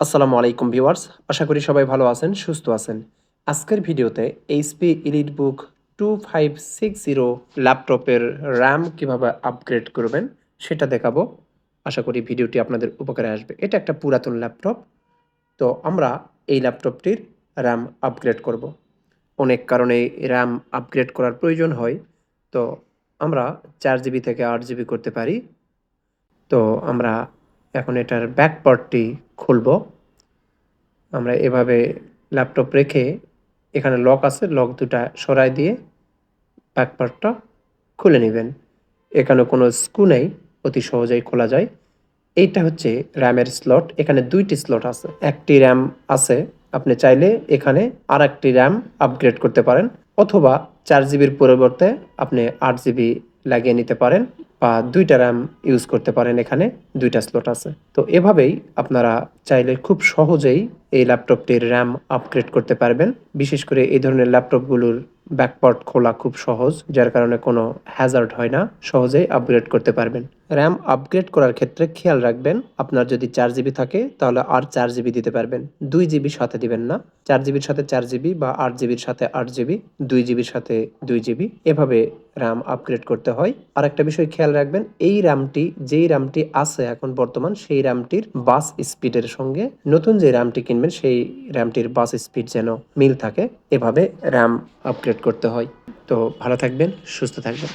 আসসালামু আলাইকুম ভিউয়ার্স, আশা করি সবাই ভালো আছেন, সুস্থ আছেন। আজকের ভিডিওতে এইচপি এলিটবুক 2560 ল্যাপটপের র্যাম কিভাবে আপগ্রেড করবেন সেটা দেখাবো। আশা করি ভিডিওটি আপনাদের উপকারে আসবে। এটা একটা পুরাতন ল্যাপটপ। তো আমরা এই ল্যাপটপটির র্যাম আপগ্রেড করব। অনেক কারণে র্যাম আপগ্রেড করার প্রয়োজন হয়। তো আমরা 4 জিবি থেকে 8 জিবি করতে পারি। তো আমরা এখন এটার ব্যাক পার্টটি খুলব। আমরা এভাবে ল্যাপটপ রেখে এখানে লক আছে, লক দুটা সরাই দিয়ে ব্যাক পার্টটা খুলে নেবেন। এখানে কোনো স্ক্রু নেই, অতি সহজেই খোলা যায়। এইটা হচ্ছে র্যামের স্লট। এখানে 2টি স্লট আছে। একটি র্যাম আছে, আপনি চাইলে এখানে আরেকটি র্যাম আপগ্রেড করতে পারেন, অথবা 4 জিবির পরিবর্তে আপনি 8 জিবি লাগিয়ে নিতে পারেন, বা 2টা র্যাম ইউজ করতে পারেন। এখানে 2টা স্লট আছে। তো এভাবেই আপনারা চাইলে খুব সহজেই এই ল্যাপটপটির র্যাম আপগ্রেড করতে পারবেন। বিশেষ করে এই ধরনের ল্যাপটপগুলোর ব্যাকপার্ট খোলা খুব সহজ, যার কারণে কোনো হ্যাজার্ড হয় না, সহজেই আপগ্রেড করতে পারবেন। র্যাম আপগ্রেড করার ক্ষেত্রে খেয়াল রাখবেন, আপনার যদি 4 জিবি থাকে তাহলে আর 4 জিবি দিতে পারবেন, 2 জিবির সাথে দিবেন না। 4 জিবির সাথে 4 জিবি বা 8 জিবির সাথে 8 জিবি, 2 জিবির সাথে 2 জিবি, এভাবে র্যাম আপগ্রেড করতে হয়। আর একটা বিষয় খেয়াল রাখবেন, এই র্যামটি, যেই র্যামটি আছে এখন বর্তমান, সেই র্যামটির বাস স্পিডের সঙ্গে নতুন যে র্যামটি কিনবেন সেই র্যামটির বাস স্পিড যেন মিল থাকে। এভাবে র্যাম আপগ্রেড করতে হয়। তো ভালো থাকবেন, সুস্থ থাকবেন।